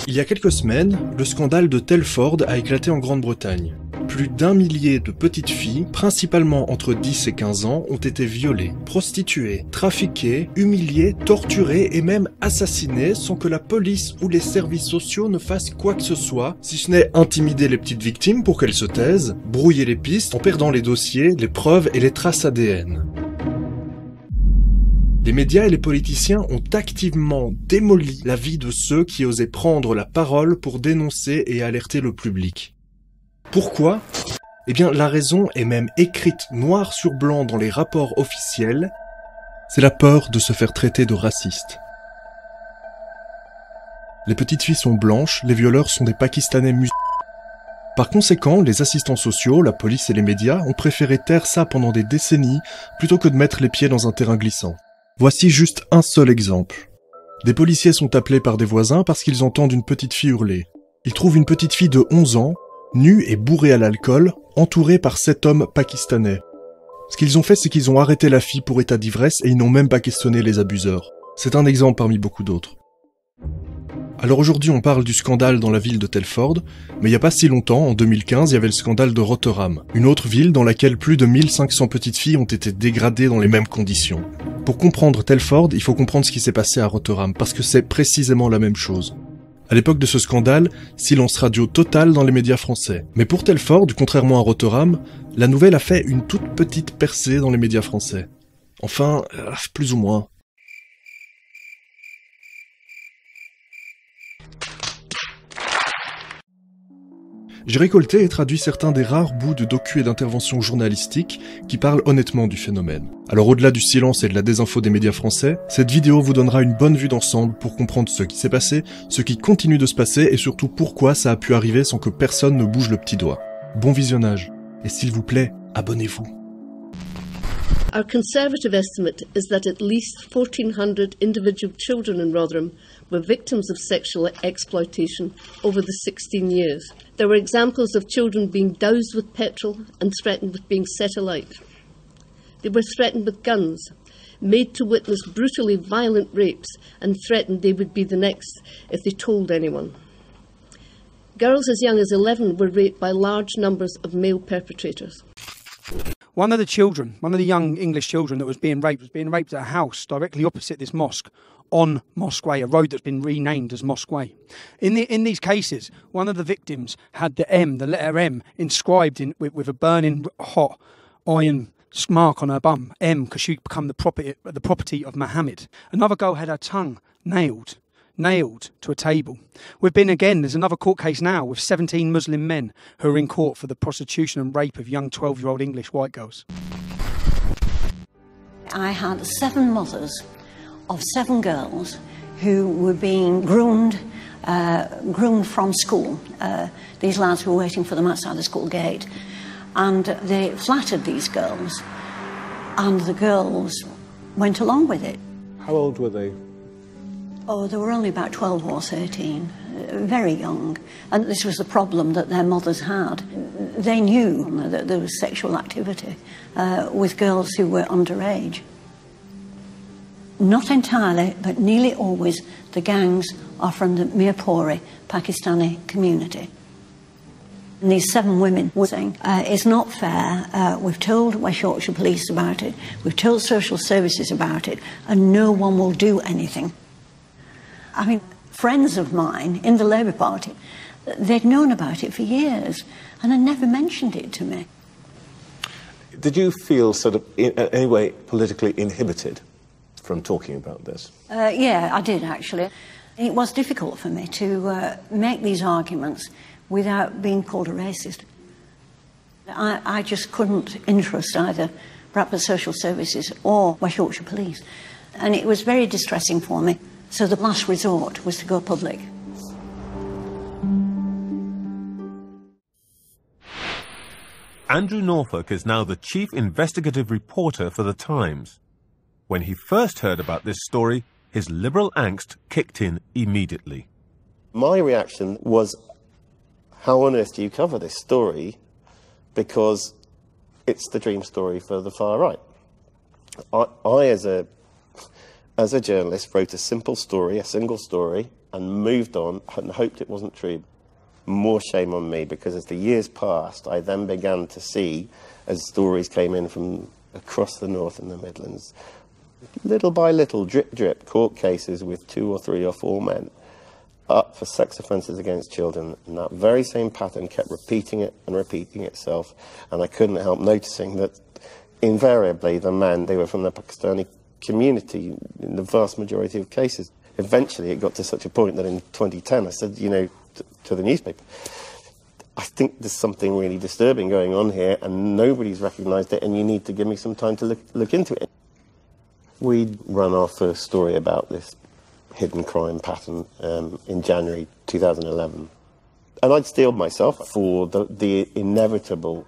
Il y a quelques semaines, le scandale de TELFORD a éclaté en Grande-Bretagne. Plus d'1 millier de petites filles, principalement entre 10 et 15 ans, ont été violées, prostituées, trafiquées, humiliées, torturées et même assassinées sans que la police ou les services sociaux ne fassent quoi que ce soit, si ce n'est intimider les petites victimes pour qu'elles se taisent, brouiller les pistes en perdant les dossiers, les preuves et les traces ADN. Les médias et les politiciens ont activement démoli la vie de ceux qui osaient prendre la parole pour dénoncer et alerter le public. Pourquoi ? Eh bien, la raison est même écrite noir sur blanc dans les rapports officiels, c'est la peur de se faire traiter de raciste. Les petites filles sont blanches, les violeurs sont des Pakistanais musulmans. Par conséquent, les assistants sociaux, la police et les médias ont préféré taire ça pendant des décennies plutôt que de mettre les pieds dans un terrain glissant. Voici juste un seul exemple. Des policiers sont appelés par des voisins parce qu'ils entendent une petite fille hurler. Ils trouvent une petite fille de 11 ans, nue et bourrée à l'alcool, entourée par 7 hommes pakistanais. Ce qu'ils ont fait, c'est qu'ils ont arrêté la fille pour état d'ivresse et ils n'ont même pas questionné les abuseurs. C'est un exemple parmi beaucoup d'autres. Alors aujourd'hui, on parle du scandale dans la ville de TELFORD, mais il n'y a pas si longtemps, en 2015, il y avait le scandale de Rotherham, une autre ville dans laquelle plus de 1500 petites filles ont été dégradées dans les mêmes conditions. Pour comprendre TELFORD, il faut comprendre ce qui s'est passé à Rotherham, parce que c'est précisément la même chose. À l'époque de ce scandale, silence radio total dans les médias français. Mais pour TELFORD, contrairement à Rotherham, la nouvelle a fait une toute petite percée dans les médias français. Enfin, plus ou moins. J'ai récolté et traduit certains des rares bouts de docu et d'interventions journalistiques qui parlent honnêtement du phénomène. Alors au-delà du silence et de la désinfo des médias français, cette vidéo vous donnera une bonne vue d'ensemble pour comprendre ce qui s'est passé, ce qui continue de se passer et surtout pourquoi ça a pu arriver sans que personne ne bouge le petit doigt. Bon visionnage. Et s'il vous plaît, abonnez-vous. Our conservative estimate is that at least 1,400 individual children in Rotherham were victims of sexual exploitation over the 16 years. There were examples of children being doused with petrol and threatened with being set alight. They were threatened with guns, made to witness brutally violent rapes, and threatened they would be the next if they told anyone. Girls as young as 11 were raped by large numbers of male perpetrators. One of the young English children that was being raped at a house directly opposite this mosque on Mosque Way, a road that's been renamed as Mosque Way. In these cases, one of the victims had the letter M, inscribed with a burning hot iron mark on her bum, M, because she'd become the property of Muhammad. Another girl had her tongue nailed to a table. There's another court case now with 17 Muslim men who are in court for the prostitution and rape of young 12-year-old English white girls. I had 7 mothers of 7 girls who were being groomed from school. These lads were waiting for them outside the school gate, and they flattered these girls, and the girls went along with it. How old were they? Oh, they were only about 12 or 13, very young. And this was the problem that their mothers had. They knew that there was sexual activity with girls who were underage. Not entirely, but nearly always, the gangs are from the Mirpuri Pakistani community. And these 7 women were saying, it's not fair, we've told West Yorkshire Police about it, we've told social services about it, and no one will do anything. I mean, friends of mine in the Labour Party, they'd known about it for years and had never mentioned it to me. Did you feel sort of in any way politically inhibited from talking about this? Yeah, I did actually. It was difficult for me to make these arguments without being called a racist. I just couldn't interest either Bradford Social Services or West Yorkshire Police. And it was very distressing for me. So the last resort was to go public. Andrew Norfolk is now the chief investigative reporter for The Times. When he first heard about this story, his liberal angst kicked in immediately. My reaction was, how on earth do you cover this story? Because it's the dream story for the far right. I as a journalist, wrote a simple story, a single story, and moved on and hoped it wasn't true. More shame on me, because as the years passed, I then began to see, as stories came in from across the North and the Midlands, little by little, drip, drip, court cases with 2 or 3 or 4 men up for sex offences against children, and that very same pattern kept repeating it and repeating itself, and I couldn't help noticing that invariably the men, they were from the Pakistani community in the vast majority of cases. Eventually it got to such a point that in 2010 I said, you know, to the newspaper, I think there's something really disturbing going on here and nobody's recognised it, and you need to give me some time to look into it. We'd run our first story about this hidden crime pattern in January 2011. And I'd steeled myself for the inevitable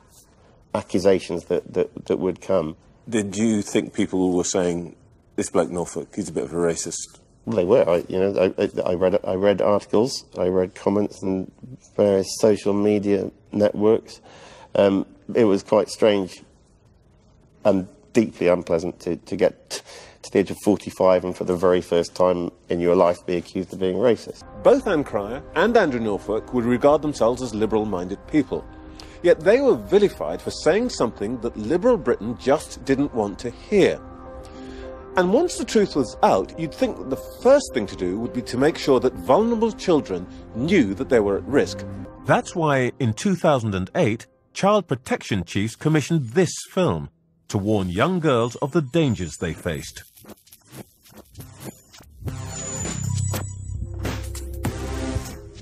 accusations that would come. Did you think people were saying, this bloke Norfolk, he's a bit of a racist? Well, they were. I read articles, I read comments on various social media networks. It was quite strange and deeply unpleasant to get to the age of 45 and for the very first time in your life be accused of being racist. Both Anne Cryer and Andrew Norfolk would regard themselves as liberal-minded people. Yet they were vilified for saying something that liberal Britain just didn't want to hear. And once the truth was out, you'd think that the first thing to do would be to make sure that vulnerable children knew that they were at risk. That's why, in 2008, child protection chiefs commissioned this film to warn young girls of the dangers they faced.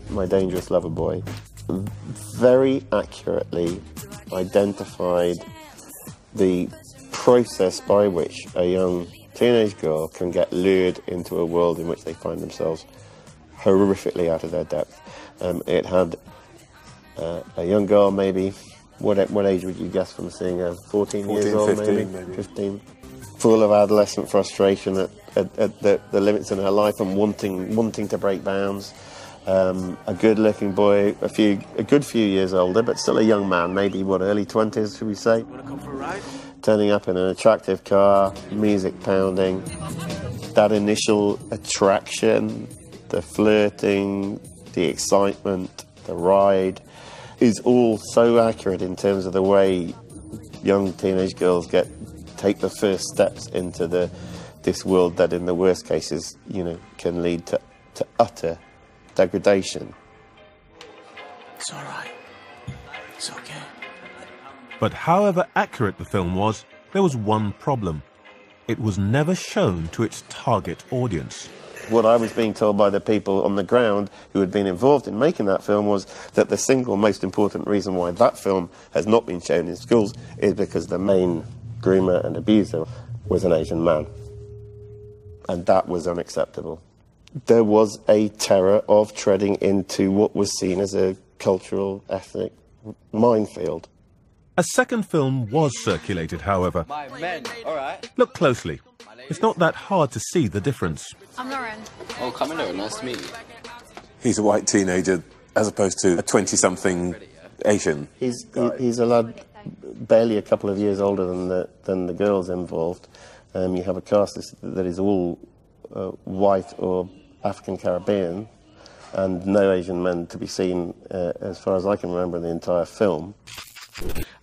My Dangerous Lover Boy very accurately identified the process by which a young teenage girl can get lured into a world in which they find themselves horrifically out of their depth. It had a young girl, maybe, what age would you guess from seeing her? 14 years old, 15, maybe? 15. Full of adolescent frustration at the limits in her life and wanting to break bounds. A good-looking boy, a good few years older, but still a young man, maybe, early 20s, should we say? Want to come for a ride? Turning up in an attractive car, music pounding, that initial attraction, the flirting, the excitement, the ride, is all so accurate in terms of the way young teenage girls take the first steps into this world that in the worst cases, can lead to utter degradation. It's all right. It's okay. But however accurate the film was, there was one problem. It was never shown to its target audience. What I was being told by the people on the ground who had been involved in making that film was that the single most important reason why that film has not been shown in schools is because the main groomer and abuser was an Asian man. And that was unacceptable. There was a terror of treading into what was seen as a cultural, ethnic minefield. A second film was circulated, however. My men, all right. Look closely. It's not that hard to see the difference. I'm Lauren. Oh, come in, nice to meet you. He's a white teenager as opposed to a 20-something Asian. He's a lad barely a couple of years older than the girls involved. You have a cast that is all white or African Caribbean, and no Asian men to be seen, as far as I can remember, in the entire film.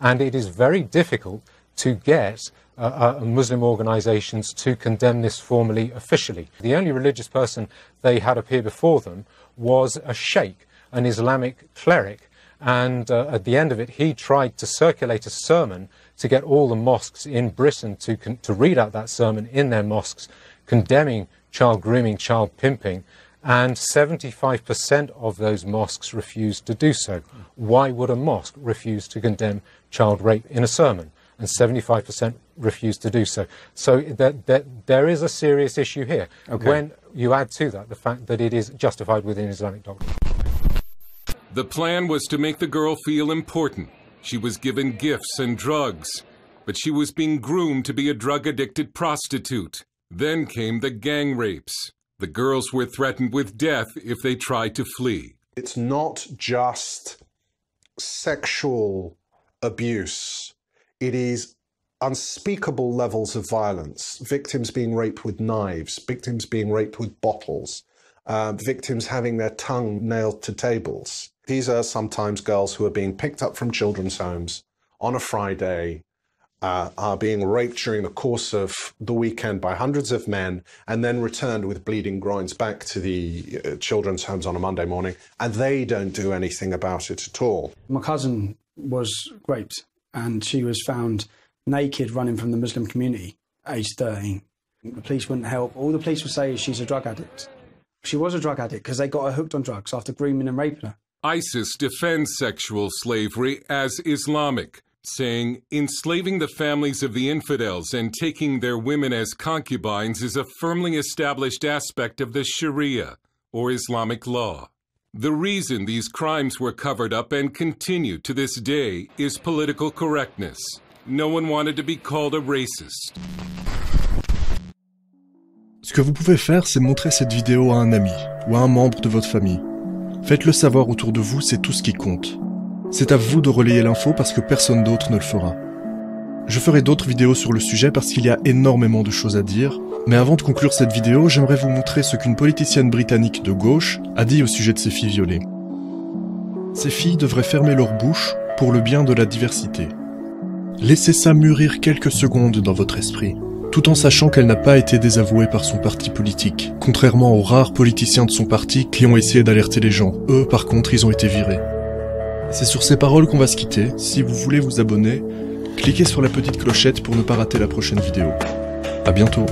And it is very difficult to get Muslim organisations to condemn this formally, officially. The only religious person they had appear before them was a sheikh, an Islamic cleric, and at the end of it he tried to circulate a sermon to get all the mosques in Britain to read out that sermon in their mosques, condemning child grooming, child pimping, and 75% of those mosques refused to do so. Why would a mosque refuse to condemn child rape in a sermon? And 75% refused to do so. So there is a serious issue here. Okay. When you add to that the fact that it is justified within Islamic doctrine. The plan was to make the girl feel important. She was given gifts and drugs, but she was being groomed to be a drug-addicted prostitute. Then came the gang rapes. The girls were threatened with death if they tried to flee. It's not just sexual abuse. It is unspeakable levels of violence. Victims being raped with knives, victims being raped with bottles. victims having their tongue nailed to tables. These are sometimes girls who are being picked up from children's homes on a Friday, are being raped during the course of the weekend by hundreds of men, and then returned with bleeding groins back to the children's homes on a Monday morning, and they don't do anything about it at all. My cousin was raped, and she was found naked running from the Muslim community, aged 13. The police wouldn't help. All the police would say is she's a drug addict. She was a drug addict because they got her hooked on drugs after grooming and raping her. ISIS defends sexual slavery as Islamic, saying enslaving the families of the infidels and taking their women as concubines is a firmly established aspect of the Sharia, or Islamic law. The reason these crimes were covered up and continue to this day is political correctness. No one wanted to be called a racist. Ce que vous pouvez faire, c'est montrer cette vidéo à un ami ou à un membre de votre famille. Faites-le savoir autour de vous, c'est tout ce qui compte. C'est à vous de relayer l'info parce que personne d'autre ne le fera. Je ferai d'autres vidéos sur le sujet parce qu'il y a énormément de choses à dire, mais avant de conclure cette vidéo, j'aimerais vous montrer ce qu'une politicienne britannique de gauche a dit au sujet de ces filles violées. Ces filles devraient fermer leur bouche pour le bien de la diversité. Laissez ça mûrir quelques secondes dans votre esprit, tout en sachant qu'elle n'a pas été désavouée par son parti politique, contrairement aux rares politiciens de son parti qui ont essayé d'alerter les gens. Eux, par contre, ils ont été virés. C'est sur ces paroles qu'on va se quitter. Si vous voulez vous abonner, cliquez sur la petite clochette pour ne pas rater la prochaine vidéo. À bientôt.